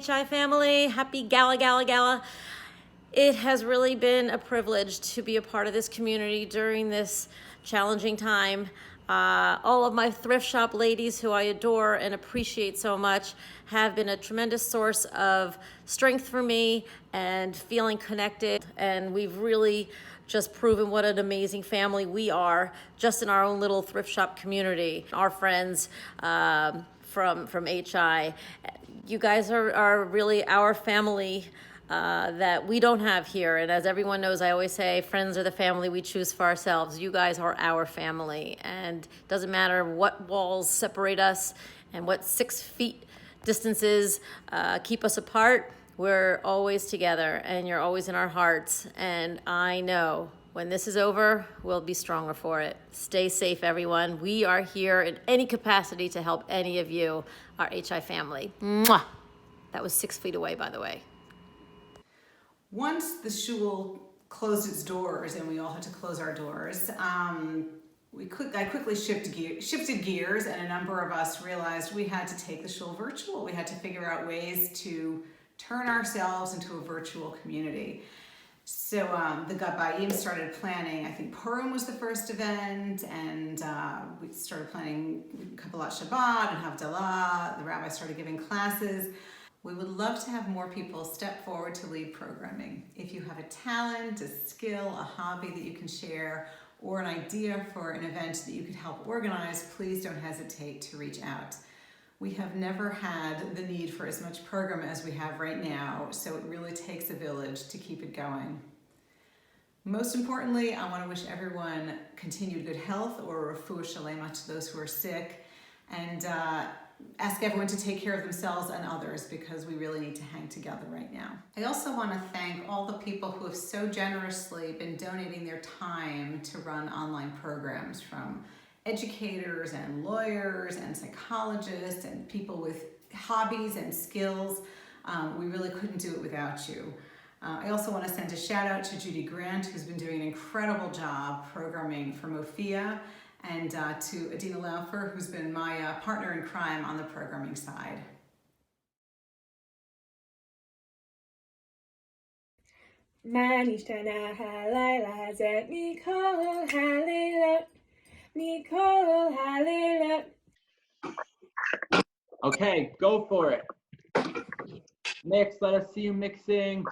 HI family. Happy Gala, Gala, Gala. It has really been a privilege to be a part of this community during this challenging time. All of my thrift shop ladies who I adore and appreciate so much have been a tremendous source of strength for me and feeling connected. And we've really just proven what an amazing family we are just in our own little thrift shop community. Our friends from HI, you guys are really our family that we don't have here. And as everyone knows, I always say friends are the family we choose for ourselves. You guys are our family, and it doesn't matter what walls separate us and what 6 feet distances keep us apart. We're always together, and you're always in our hearts. And I know when this is over, we'll be stronger for it. Stay safe, everyone. We are here in any capacity to help any of you, our HI family. Mwah! That was 6 feet away, by the way. Once the shul closed its doors and we all had to close our doors, I quickly shifted gears, and a number of us realized we had to take the shul virtual. We had to figure out ways to turn ourselves into a virtual community. So the Gabbai started planning. I think Purim was the first event, and we started planning Kabbalat Shabbat and Havdalah. The rabbi started giving classes. We would love to have more people step forward to lead programming. If you have a talent, a skill, a hobby that you can share, or an idea for an event that you could help organize, please don't hesitate to reach out. We have never had the need for as much program as we have right now, so it really takes a village to keep it going. Most importantly, I want to wish everyone continued good health, or refuah shalema to those who are sick, and ask everyone to take care of themselves and others, because we really need to hang together right now. I also want to thank all the people who have so generously been donating their time to run online programs, from educators and lawyers and psychologists and people with hobbies and skills. We really couldn't do it without you. I also want to send a shout out to Judy Grant, who's been doing an incredible job programming for Mofia, and to Adina Laufer, who's been my partner in crime on the programming side. Okay, go for it. Mix, let us see you mixing.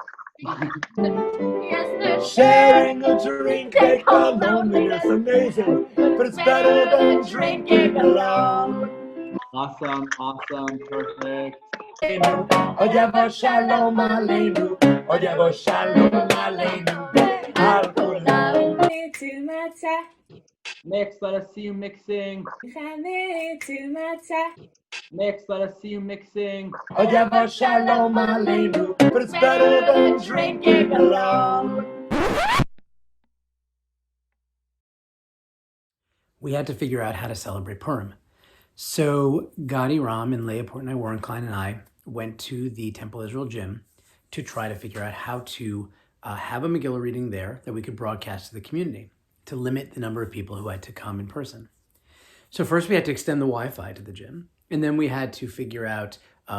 Sharing a drink, they call loneliness amazing, but it's better than drinking alone. Awesome, perfect. Oyevo shalom aleinu, oyevo shalom aleinu, al kulam. Mix, let us see you mixing. Mix, let us see you mixing. Oyevo shalom aleinu, but it's better than drinking alone. We had to figure out how to celebrate Purim. So Gadi Ram and Leah Portnoy, Worenklein, and I went to the Temple Israel gym to try to figure out how to have a Megillah reading there that we could broadcast to the community to limit the number of people who had to come in person. So first we had to extend the Wi-Fi to the gym, and then we had to figure out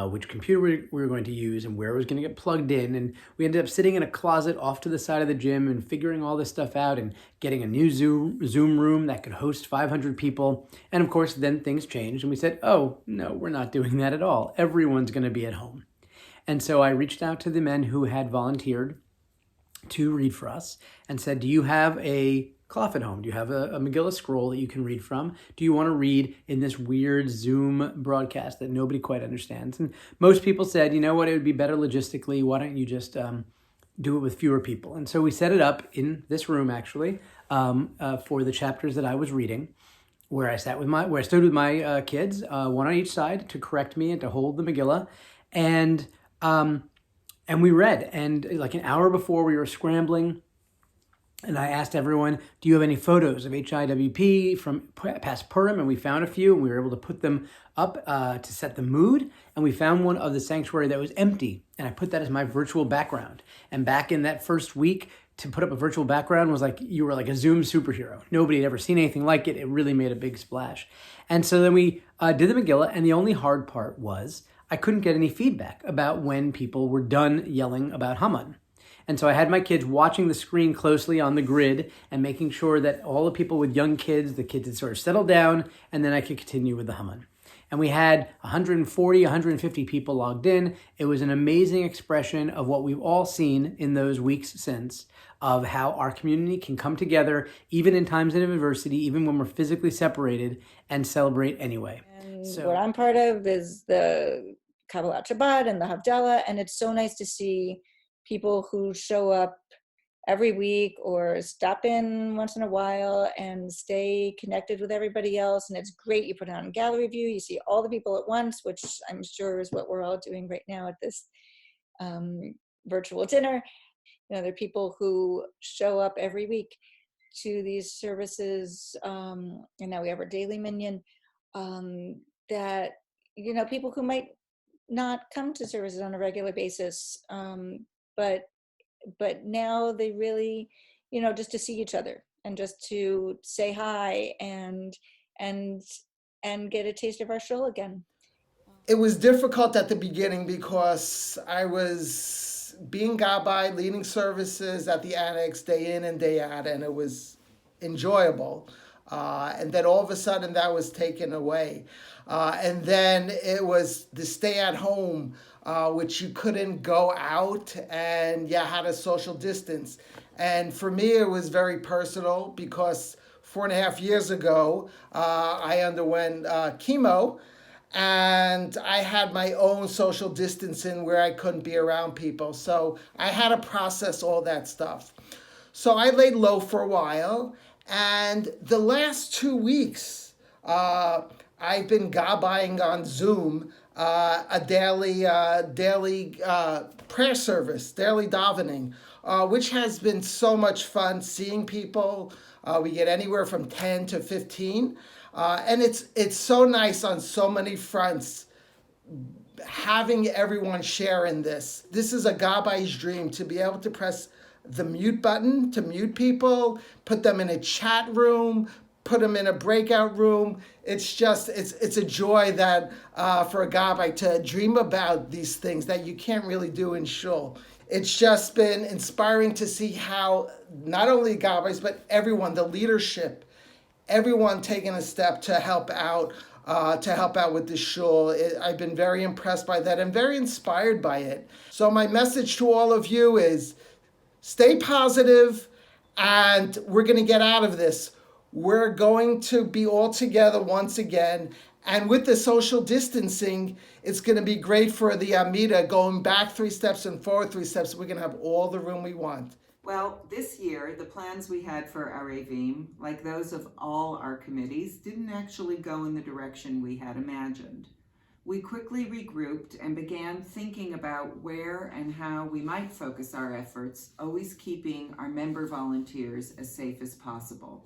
which computer we were going to use and where it was going to get plugged in. And we ended up sitting in a closet off to the side of the gym and figuring all this stuff out and getting a new Zoom room that could host 500 people. And of course, then things changed and we said, oh, no, we're not doing that at all. Everyone's going to be at home. And so I reached out to the men who had volunteered to read for us and said, do you have a cloth at home? Do you have a Megillah scroll that you can read from? Do you want to read in this weird Zoom broadcast that nobody quite understands? And most people said, you know what, it would be better logistically. Why don't you just do it with fewer people? And so we set it up in this room, actually, for the chapters that I was reading, where I stood with my kids, one on each side, to correct me and to hold the Megillah. And we read. And like an hour before, we were scrambling. And I asked everyone, do you have any photos of HIWP from past Purim? And we found a few, and we were able to put them up to set the mood. And we found one of the sanctuary that was empty, and I put that as my virtual background. And back in that first week, to put up a virtual background was like, you were like a Zoom superhero. Nobody had ever seen anything like it. It really made a big splash. And so then we did the Megillah, and the only hard part was I couldn't get any feedback about when people were done yelling about Haman. And so I had my kids watching the screen closely on the grid and making sure that all the people with young kids, the kids had sort of settled down, and then I could continue with the Haman. And we had 140, 150 people logged in. It was an amazing expression of what we've all seen in those weeks since, of how our community can come together, even in times of adversity, even when we're physically separated, and celebrate anyway. And what I'm part of is the Kabbalat Shabbat and the Havdalah, and it's so nice to see people who show up every week or stop in once in a while and stay connected with everybody else. And it's great. You put it on gallery view, you see all the people at once, which I'm sure is what we're all doing right now at this virtual dinner. You know, there are people who show up every week to these services, and now we have our daily minyan, that, you know, people who might not come to services on a regular basis, but now they really, you know, just to see each other and just to say hi and get a taste of our show again. It was difficult at the beginning because I was being Gabbai, leading services at the annex day in and day out, and it was enjoyable. And then all of a sudden that was taken away. And then it was the stay at home, which you couldn't go out and you had a social distance. And for me, it was very personal because 4.5 years ago, I underwent chemo, and I had my own social distancing where I couldn't be around people. So I had to process all that stuff. So I laid low for a while, and the last 2 weeks, I've been Gabbaiing on Zoom, a daily prayer service, daily davening, which has been so much fun seeing people. We get anywhere from 10 to 15. And it's so nice on so many fronts, having everyone share in this. This is a Gabbai's dream, to be able to press the mute button to mute people, put them in a chat room, put them in a breakout room. It's just, it's a joy that for a Gabbai to dream about these things that you can't really do in shul. It's just been inspiring to see how not only Gabbais, but everyone, the leadership, everyone taking a step to help out with the shul. I've been very impressed by that and very inspired by it. So my message to all of you is stay positive, and we're going to get out of this. We're going to be all together once again. And with the social distancing, it's going to be great for the Amida, going back 3 steps and forward 3 steps. We're going to have all the room we want. Well, this year, the plans we had for HIWP, like those of all our committees, didn't actually go in the direction we had imagined. We quickly regrouped and began thinking about where and how we might focus our efforts, always keeping our member volunteers as safe as possible.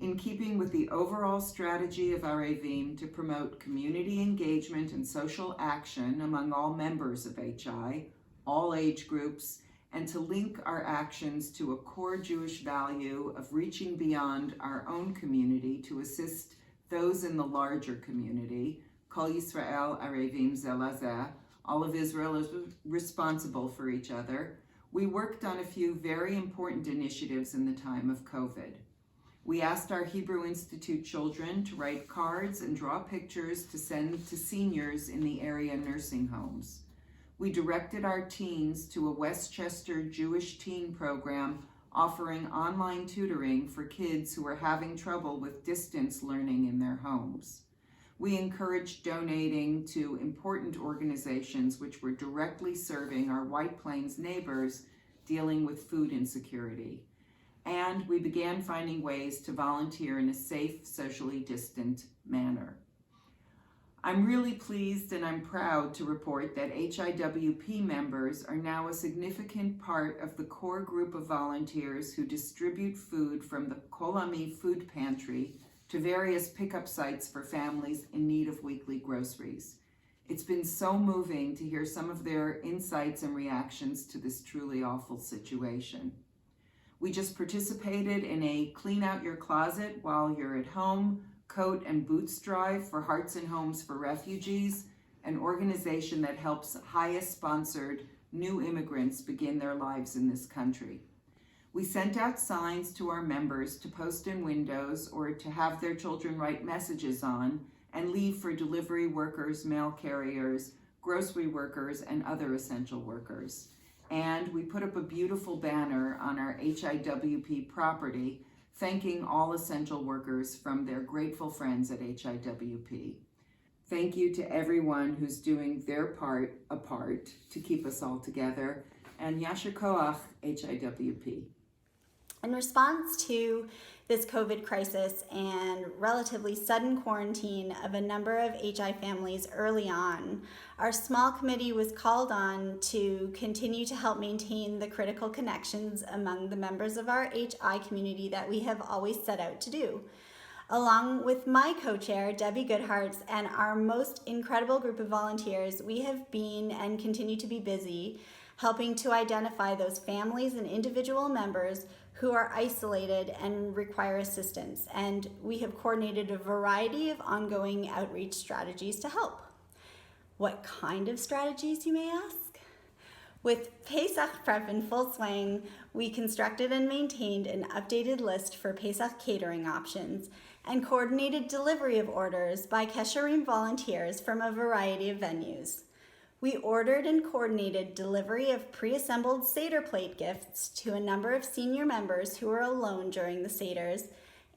In keeping with the overall strategy of HIWP to promote community engagement and social action among all members of HI, all age groups, and to link our actions to a core Jewish value of reaching beyond our own community to assist those in the larger community, Kol Yisrael Arevim Zeh Lazeh, all of Israel is responsible for each other, we worked on a few very important initiatives in the time of COVID. We asked our Hebrew Institute children to write cards and draw pictures to send to seniors in the area nursing homes. We directed our teens to a Westchester Jewish teen program offering online tutoring for kids who are having trouble with distance learning in their homes. We encouraged donating to important organizations which were directly serving our White Plains neighbors dealing with food insecurity. And we began finding ways to volunteer in a safe, socially distant manner. I'm really pleased and I'm proud to report that HIWP members are now a significant part of the core group of volunteers who distribute food from the Kol Ami food pantry to various pickup sites for families in need of weekly groceries. It's been so moving to hear some of their insights and reactions to this truly awful situation. We just participated in a clean out your closet while you're at home coat and boots drive for Hearts and Homes for Refugees, an organization that helps HIWP-sponsored new immigrants begin their lives in this country. We sent out signs to our members to post in windows or to have their children write messages on and leave for delivery workers, mail carriers, grocery workers, and other essential workers. And we put up a beautiful banner on our HIWP property thanking all essential workers from their grateful friends at HIWP. Thank you to everyone who's doing their part to keep us all together. And Yasher Koach, HIWP. In response to this COVID crisis and relatively sudden quarantine of a number of HI families early on, our small committee was called on to continue to help maintain the critical connections among the members of our HI community that we have always set out to do. Along with my co-chair, Debbie Goodharts, and our most incredible group of volunteers, we have been and continue to be busy helping to identify those families and individual members who are isolated and require assistance. And we have coordinated a variety of ongoing outreach strategies to help. What kind of strategies, you may ask? With Pesach prep in full swing, we constructed and maintained an updated list for Pesach catering options and coordinated delivery of orders by Kesharim volunteers from a variety of venues. We ordered and coordinated delivery of pre-assembled Seder plate gifts to a number of senior members who were alone during the Seders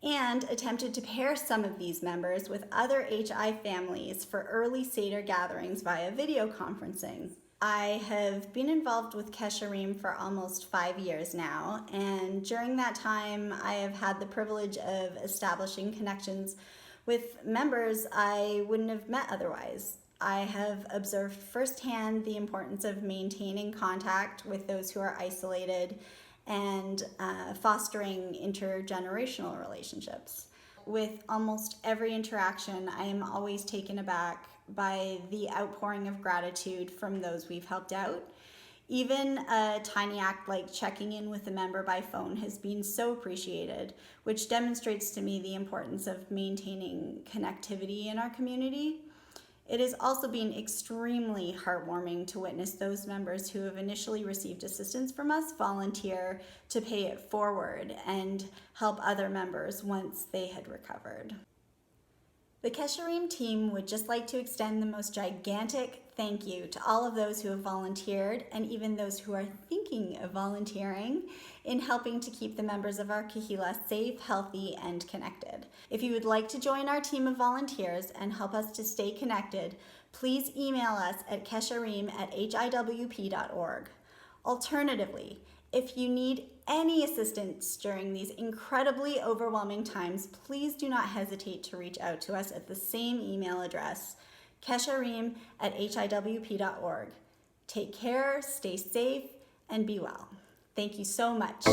and attempted to pair some of these members with other HI families for early Seder gatherings via video conferencing. I have been involved with Kesharim for almost 5 years now, and during that time I have had the privilege of establishing connections with members I wouldn't have met otherwise. I have observed firsthand the importance of maintaining contact with those who are isolated and fostering intergenerational relationships. With almost every interaction, I am always taken aback by the outpouring of gratitude from those we've helped out. Even a tiny act like checking in with a member by phone has been so appreciated, which demonstrates to me the importance of maintaining connectivity in our community. It has also been extremely heartwarming to witness those members who have initially received assistance from us volunteer to pay it forward and help other members once they had recovered. The Kesharim team would just like to extend the most gigantic thank you to all of those who have volunteered and even those who are thinking of volunteering in helping to keep the members of our Kahila safe, healthy, and connected. If you would like to join our team of volunteers and help us to stay connected, please email us at kesharim@hiwp.org. Alternatively, if you need any assistance during these incredibly overwhelming times, please do not hesitate to reach out to us at the same email address, kesharim@hiwp.org. Take care, stay safe, and be well. Thank you so much.